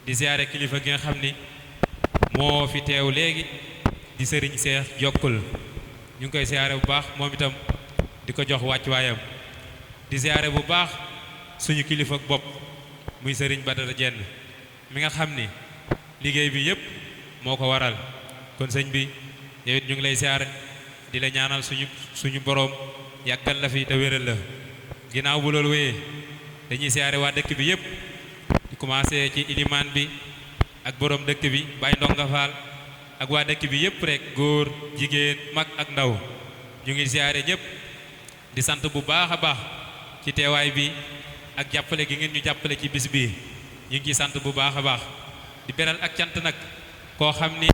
di ziare kilifa gi nga xam ni moo fi teew léegi di sëriñ Seex Jokkul ñu ngi koy ziare bu baax moom itam di ko jox wàccuwaayam di ziare bu baax suñu kilifa bopp muy sëriñ Badara Jenn mi nga xam ni liggéey bi yépp moo ko waral kon sëñ bi yow it ñu ngi lay ziare di la ñaanal suñu boroom yàggal la fi te wéral la ginnaaw bu loolu wéyee dañuy ziare waa dëkk bi yépp di commencé ci ilimaan bi ak boroom dëkk bi Baye Ndonga Fall ak waa dëkk bi yépp rek góor jigéen mag ak ndaw ñu ngi ziare ñépp di sant bu baax a baax ci teewaay bi ak jàppale gi ngeen ñu jàppale ci bis bi ñu ngi ciy sant bu baax a baax di beral ak cant nag koo xam ni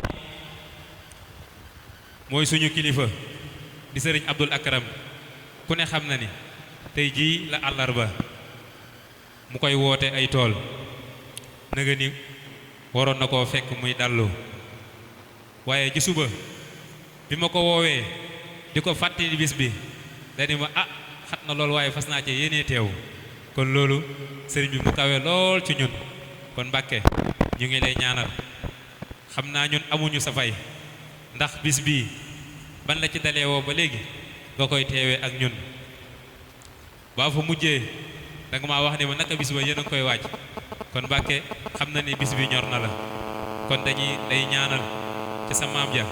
mooy suñu kilifa di sëriñ Abdul Akram ku ne xam na ni tey jii la àllarba mu koy woote ay tool nëga ni waroon na koo fekk muy dallu waaye ci suba bi ma ko woowee di ko fàttali bis bi dani ma xat na loolu waaye fas naa ci yéenee teew kon loolu sëriñ bi mu kawe lool ci ñun kon Mbàkke ñu ngi lay ñaanal xam naa ñun amuñu sa fay ndax bis bii ban la ci dalee woo ba léegi nga koy teewee ak ñun baa fa mujjee danga maa wax ne ma naka bis ba yéen a ngi koy waaj kon Mbàkke xam na ni bis bi ñor na la kon dañuy day ñaanal ci sa maam ja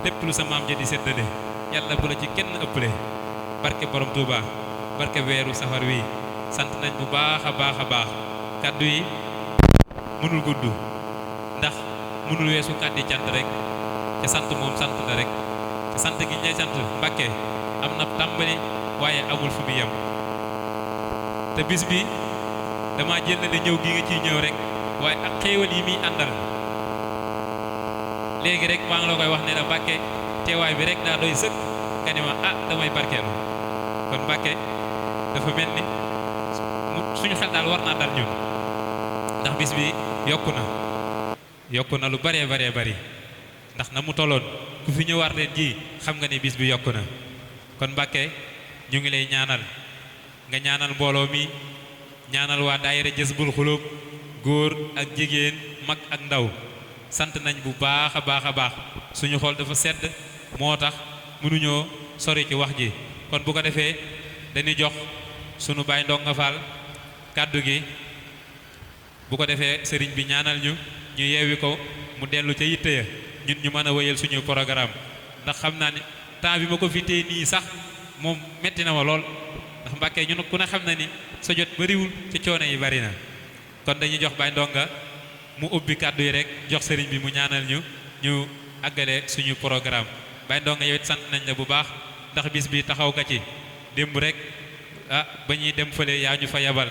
lépp lu sa maam ja di séddale yàlla bu la ci kenn ëppale barke borom Touba barke weeru safar wi sant nañ bu baax a baax a baax kàddu yi mënul gudd ndax mënul weesu kàddi cant rek te sant moom sant la rek te sant gi ñu lay sant Mbàkke am na tàmbali waaye amul fu mu yem te bis bi dama jëlale ñëw gi nga ciy ñëw rek waaye ak xéewal yi muy àndal léegi rek maa ngi la koy wax ne la Mbàkke teewaay bi rek daa doy sëkk nga ni ma damay barkeelu kon Mbàkke dafa mel ni suñu xel daal war naa dal ñun ndax bis bi yokku na lu baree bari ndax na mu tolloon ku fi ñëwaat leen ji xam nga ne bis bi yokku na kon Mbàkke ñu ngi lay ñaanal nga ñaanal mbooloo mi ñaanal waa daayira Jazbul Xulub góor ak jigéen mag ak ndaw sant nañ bu baax a baax suñu xol dafa sedd moo tax mënuñoo sori ci wax ji kon bu ko defee dañuy jox sunu Baay Ndonga Fall kàddu gi bu ko defee sëriñ bi ñaanal ñu yeewi ko mu dellu ca yitte ya ñun ñu mën a wéyal suñu programme ndax xam naa ni temps bi ma ko fi téye nii sax moom metti na ma lool ndax Mbàkke ñun ku ne xam na ni sa jot bariwul ci coono yi bari na kon dañuy jox Baay Ndonga mu ubbi kàddu yi rek jox sëriñ bi mu ñaanal ñu àggale suñu programme Baay Ndonga yow it sant nañ la bu baax ndax bis bi taxaw nga ci démb rek ba ñuy dem fële yaa ñu fa yabal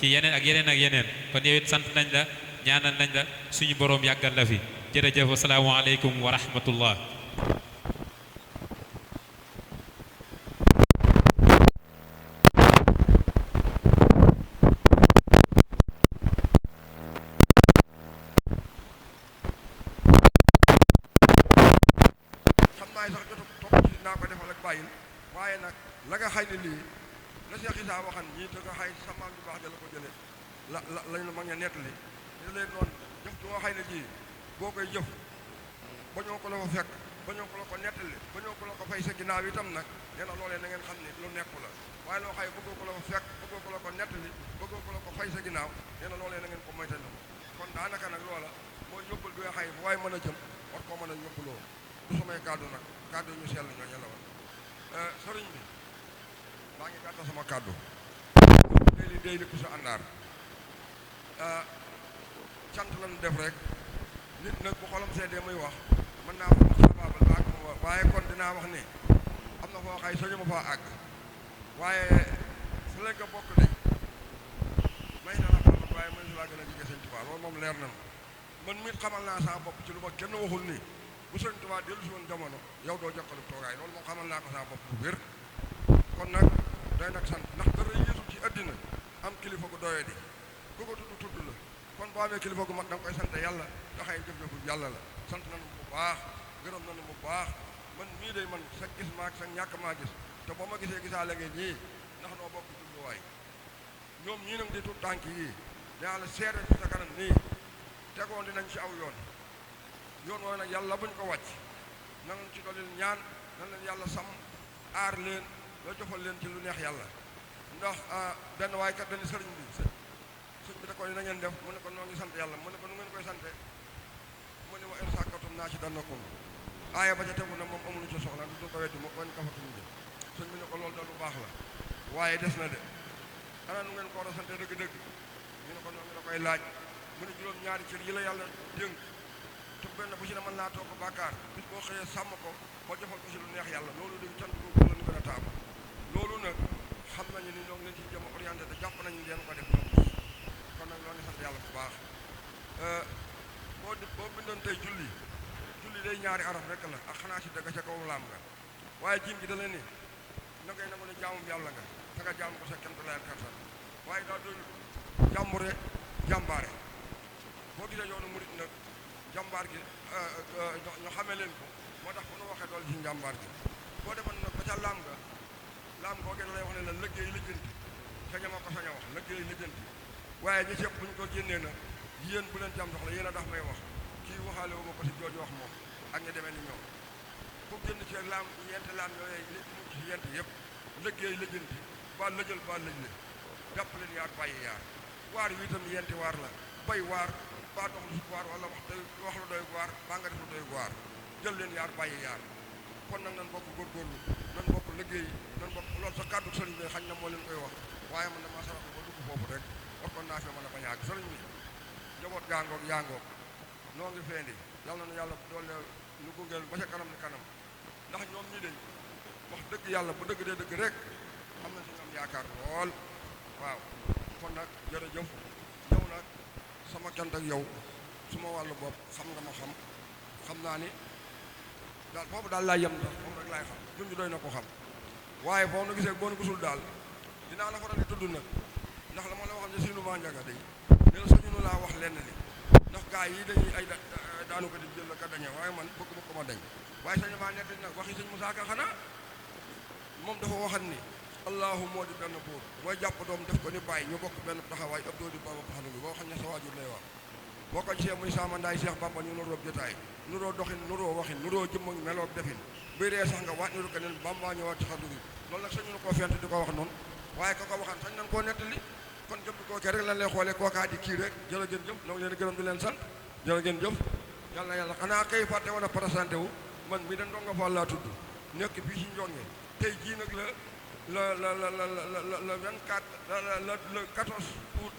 ci yeneen ak yeneen kon yow it sant nañ la ñaanal nañ la suñu boroom yàggal la fi jërëjëf asalaamaaleykum wa rahmatullah waaye nag la nga xay ne lii la Cheikh Issa waxan ñii te nga xay sa maam ju baax ja la ko jële lañ la mag ña nettali ñu leen noonu jëf du nga xay ne jii boo koy jëf ba ñoo ko la ko fekk ba ñoo ko la ko nettali ba ñoo ko la ko fay sa ginnaaw itam nag nee na loolee na ngeen xam ne lu nekku la waaye loo xay bëggoo ko la ko fekk bëggoo ko la ko nettali bëggoo ko la ko fay sa ginnaaw nee na loolee na ngeen ko moytandi kon daanaka nag loola mooy yóbbul bi nga xay bu waaye mën a jëm war koo mën a yóbbuloo du samay kàddu nag kàddu ñu sell ñoo ñela woon sëriñ bi maa ngi gàttal sama kàddu day li ku sa àndaar cant lañu def rek nit nag bu xolam seedee muy wax mën naa wax xabaabal baag mu wax waaye kon dinaa wax ne am na foo xay sañu ma faa àgg waaye su leen ko bokk day may na la xamal waaye mën laa gën a jige sëñ Tuubaa loolu moom leer na man mit xamal naa saa bopp ci lu ma kenn waxul nii bu sëñ Tuubaa dellu si woon jamono yow doo jokkalu toogaay loolu moom xamal naa ko saa bopp bu wér kon nag day nag sant ndax dara yéesu ci àddina am kilifa gu doye di ku ko tudd la kon boo amee kilifa gu mat da nga koy sant yàlla joxee jëf-jëfu yàlla la sant nañu bu baax gërëm nañu bu baax man mii day man sa gis maag sa ñàkk maa gis te boo ma gisee gisaa la ngeen ñii ndax noo bokk jubluwaay ñoom ñii nag di tuut tànk yii daa la seere ci sa kanam nii tegoon dinañ ci aw yoon wooyu nag yàlla buñ ko wàcc na ngeen ci dolli ñaan na leen yàlla sàmm aar leen loo jofal leen ci lu neex yàlla ndax benn waay kat dañu sëriñ bi da ko na ngeen def mu ne ko noo ngi sant yàlla mu ne ko nu ngeen koy sante mu ne wa in sàkkatum naa ci dannakum aaya ba ca tegu na moom amuñu ci soxla du ko weddi mo wan kafatum jë sëñ bi ne ko loolu da lu baax la waaye des na de ana nu ngeen ko war a sante dëgg-dëgg ñu ne ko noo ngi la koy laaj mu ne juróom ñaari cër yi la yàlla dénk te benn bu ci ne mën naa toog bàkkaar bis boo xëyee sàmm ko boo jofal ko ci lu neex yàlla loolu dëgg cant boobu la ñu gën a taamu loolu nag xam nañu ni ñoo ngi leen ci jëm a orienté te jàpp nañu leen ko def ñoom kon nag loolu sant yàlla bu baax boo bindoon tey julli day ñaari araf rek la ak xanaa si dëgg ca kaw laam nga waaye jiim gi da leen ni na ngay nangu ne jaamum yàlla nga te nga jaamu ko sa kemtu layal kattan waaye daa doon jàmbure jàmbaare boo gisee yoonu murit nag jàmbaar gi ñu xamee leen ko moo tax bu nu waxee dool ci njàmbaar gi boo demoon nag ba ca laam googee da lay wax ne la liggéey lijjanti saña ma ko sañ a wax liggéey lijjanti waaye ñi ci ëpp bu ñu ko génnee na yéen bu leen jàmm soxla yéen a tax may wax kii waxaale wu ma ko si jooju wax moom ak ñu demee ni ñoom ku génn ci yenti laam yooyu li mu ci yent yëpp liggéey lijjanti ba lëjal ba lëj le jàpp leen yaar bàyyi yaar waar yu itam yenti waar la bay waar baa dox lu si waar wala wax lu doy waar baa nga def lu doy waar jël leen yaar bàyyi yaar kon nag nan bokk góorgóorlu nan bokk liggéey nan bokk loolu sa kàddu sëriñ bi xañ na moo leen koy wax waaye man dama sarax ba dugg foofu rek war kon naa fi mën a bañ a àgg sëriñ bi njaboot gaangoog yaangoog noo ngi feendi yàlla na yàlla doole ñu gungeel ba ca kanam ni kanam ndax ñoom ñii dañ wax dëgg yàlla bu dëgg dee dëgg rek am nañ si ñoom yaakaar lool waaw kon nag jërëjëf ñëw nag sama cant ak yow suma wàllu bopp xam nga ma xam naa ni daal foofu daal laay yem ndax moom rek laay xam junj doy na ko xam waaye boo nu gisee boo nu gisul daal dinaa la faral di tudd nag ndax la ma la waxoon ne sinu maa njaga day ne la suñu nu laa wax lenn li ndax gaa yi dañuy ay daanu ko di jël la ka dañe waaye man bëgg ko ma dañ waaye sañu maa nekk nag waxi sëñ Musaa Ka xanaa moom dafa waxan ni allahu moo di benn buur mooy jàpp doom def ko ni bàyyi ñu bokk benn taxawaay ëpp doo di baba paxanu bi boo xam ne sa waajur lay wax boo ko gisee muy sama ndaay Cheikh Bamba ñu nuroo jotaay nuroo doxin nuroo waxin nuroo jëmm meloog defin buy ree sax nga waat niru keneen Bamba ñëwaat ci xaddu bi loolu nag sañu koo fent di ko wax noonu waaye ka ko waxan sañ nañ koo nettali kon jëm bi kookee rek lan lay xoolee kookaa di kii rek jërë ngeen jëf ñoo ngi leen gërëm di leen sant jërë ngeen jëf yàlla yàlla xanaa kay fàtte woon a présenté wu man mi da Ndongo Fall laa tudd nekk fii ci Njonge tey jii nag le 24 le 14 août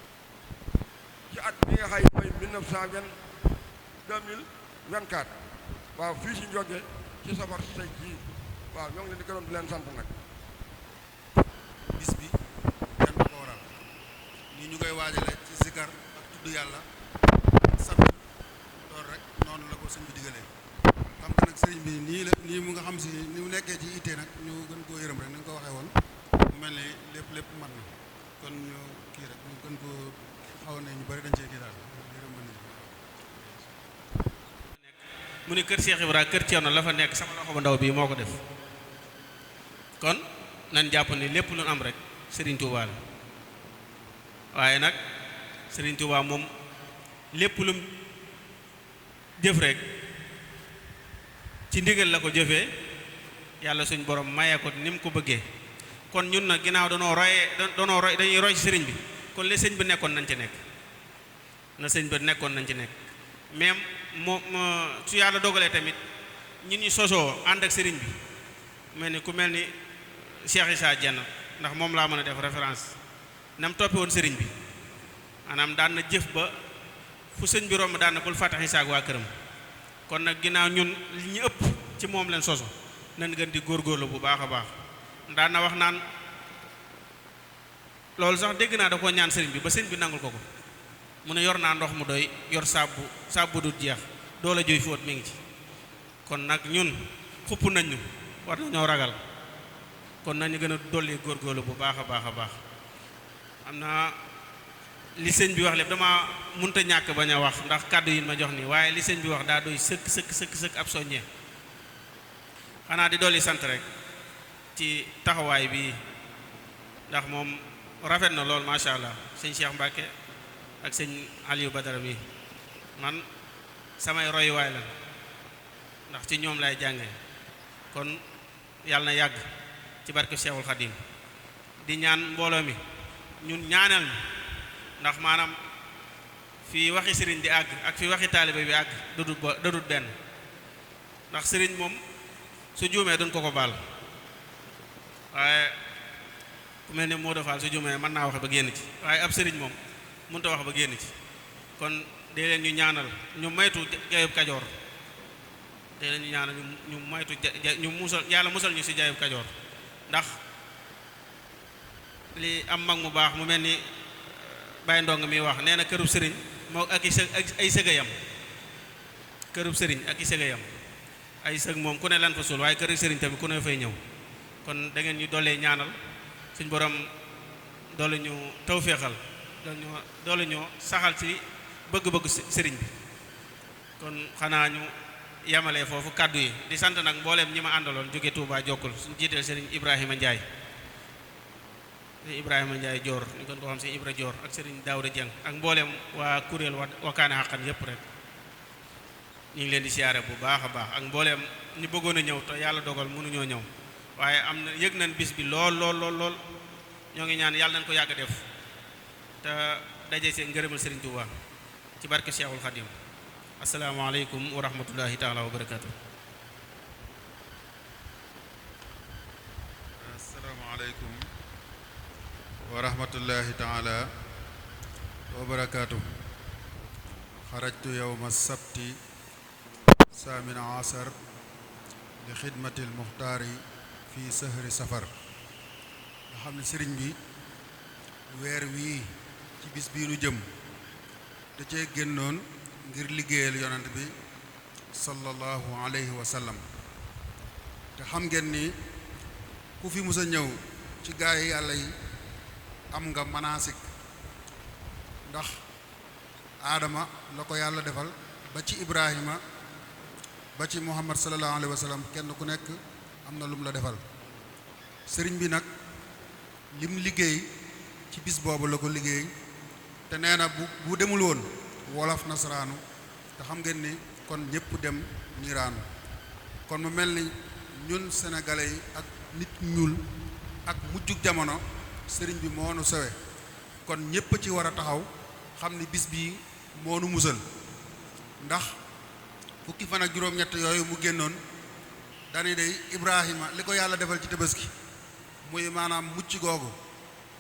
ci at bi nga xay mooy 2024 waaw fii ci Njonge ci safar si tey jii waaw ñoo ngi leen di gërëm di leen sant nag bis bi kenn du ko waral nii ñu koy waajale ci zikar ak tudd yàlla sant loolu rek noonu la ko sëñ bi digalee xam nga nag sëriñ bi nii mu nga xam si ni mu nekkee ci ittee nag ñu gën koo yërëm rek ni nga ko waxee woon mu mel ni lépp man na kon ñu kii rek ñu gën koo xaw ne ñu bari dañ cee kii daal yërëm ba nit mu ne kër Cheikh Ibra kër Thierno la fa nekk sama loxo bu ndaw bii moo ko def kon nan jàpp ni lépp lu am rek Serigne Touba la waaye nag Serigne Touba moom lépp lum jëf rek ci ndigal la ko jëfee yàlla suñ borom maye ko ni mu ko bëggee kon ñun nag ginnaaw danoo roy dañuy roy ci sëriñ bi kon li sëñ bi nekkoon nañ ci nekk na sëñ bi nekkoon nañ ci nekk même moom su yàlla dogalee tamit ñun ñu sosoo ànd ak sëriñ bi mel ni ku mel ni Cheikh Issa Dieng ndax moom laa mën a def référence nam toppe woon sëriñ bi maanaam daan na jëf ba fu sëñ bi romb daan na bul fàttax Issa ak waa këram kon nag ginnaaw ñun li ñu ëpp ci moom leen soso nañ gën di góorgóorlu bu baax a baax daan na wax naan loolu sax dégg naa da koo ñaan sëriñ bi ba sëriñ bi nangul ko ko mu ne yor naa ndox mu doy yor saabu du jeex doo la joy fóot mi ngi ci kon nag ñun xupp nañ ñu war nañoo ragal kon nañu gën a dolli góorgóorlu bu baax a baax a baax am na li sëñ bi wax lépp dama munta ñàkk bañ a wax ndax kàddu yi ma jox nii waaye li sëñ bi wax daa doy sëkk ab soññee xanaa di dolli sant rek ci taxawaay bi ndax moom rafet na lool macha allah sëñ Cheikh Mbacke ak sëñ Aliou Badara mi man samay royuwaay la ndax ci ñoom lay jànge kon yàlla na yàgg ci barke Cheikhul Khadim di ñaan mbooloo mi ñun ñaanal mi ndax maanaam fii waxi sëriñ di àgg ak fii waxi taalibe bi àgg dudut benn ndax sëriñ moom su juumee duñ ko baal waaye ku mel ni Modou Fall su juumee mën naa waxe ba génn ci waaye ab sëriñ moom mënut a wax ba génn ci kon dee leen ñu ñaanal ñu maytu jaayub kajoor dee leen ñu ñaanal ñu maytu ñu musal yàlla musal ñu si jaayub kajoor ndax li am mag mu baax mu mel ni Baye Ndong mi wax nee na kërub sëriñ moo ak ay sëgayam kërub sëriñ ak i sëgayam ay sëg moom ku ne lan fa suul waaye kërub sëriñ tamit ku ne fay ñëw kon da ngeen ñu dollee ñaanal suñ borom doole ñu tawféexal doole ñu saxal ci bëgg-bëgg sëriñ bi kon xanaa ñu yemalee foofu kàddu yi di sant nag mbooleem ñi ma àndaloon jóge Touba jokkul suñ jiiteel sëriñ Ibrahima Ndiaye Joor ñu gën ko xam si Ibra Joor ak sëriñ Daouda Dieng ak mbooleem waa kuréel Wakana Haqqan yépp rek ñu ngi leen di siyaare bu baax a baax ak mbooleem ñu bëggoon a ñëw te yàlla dogal mënuñoo ñëw waaye am na yëg nañ bis bi lool ñoo ngi ñaan yàlla nañ ko yàgg def te daje see ngërëmal sëriñ Touba ci barke Cheikhul Khadim asalaamaaleykum wa rahmatullahi taala wa barakaatu. asalaamaaleykum wa rahmatullahi taala wa barakaatu. xarajtu yowma sabti saamina asar li xidmati almuxtaari fi sahri safar nga xam ne sëriñ bi weer wii ci bis bii nu jëm da cee génnoon ngir liggéeyal yonent bi sallallahu alayhi wa sallam te xam ngeen ni ku fi mus a ñëw ci gaay yàlla yi am nga manaasik ndax aadama la ko yàlla defal ba ci ibrahima ba ci muhammad sallallahu alayhi wa sallam kenn ku nekk am na lum la defal sëriñ bi nag lim liggéey ci bis boobu la ko liggéey te nee na bu demul woon wolof nasaraanu te xam ngeen ni kon ñëpp dem niiraanu kon mu mel ni ñun sénégalais yi ak nit ñuul ak mujjug jamono sëriñ bi moo nu sewe kon ñëpp ci war a taxaw xam ni bis bii moo nu musal ndax fukki fan ak juróom-ñett yooyu mu génnoon dani day Ibrahima li ko yàlla defal ci tabaski muy maanaam mucc googu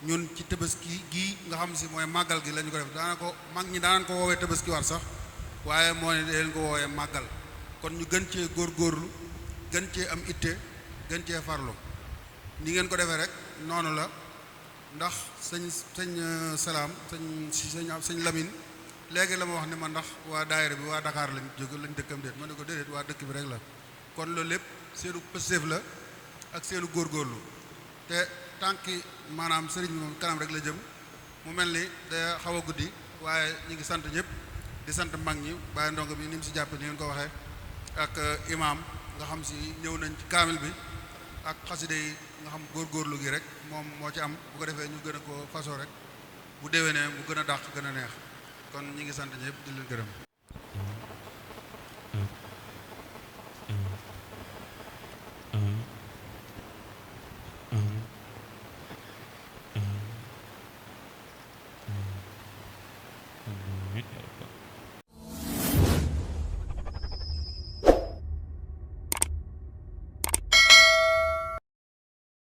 ñun ci tabaski gii nga xam si mooy màggal gi lañu ko def daana ko mag ñi daan ko woowee tabaski war sax waaye moo ne leen ko woowee màggal kon ñu gën cee góorgóorlu gën cee am itte gën cee farlu ni ngeen ko defee rek noonu la ndax sëñ salaam sëñ Lamine léegi la ma wax ne ma ndax waa daayira bi waa Dakar lañ jóge lañ dëkkam déet ma ne ko déedéet waa dëkk bi rek la kon loolu lépp seenu pëstéef la ak seenu góorgóorlu te tànki maanaam sëriñ bi moom kanam rek la jëm mu mel ni da xaw a guddi waaye ñu ngi sant ñëpp di sant mag ñi bàyyi ndongo bi ni mu si jàppe ni ngeen ko waxee ak imaam nga xam si ñëw nañ ci kaamil bi ak xaside yi nga xam góorgóorlu gi rek moom moo ci am bu ko defee ñu gën a ko façon rek bu déwénee mu gën a dàq gën a neex kon ñi ngi sant ñëpp di leen gërëm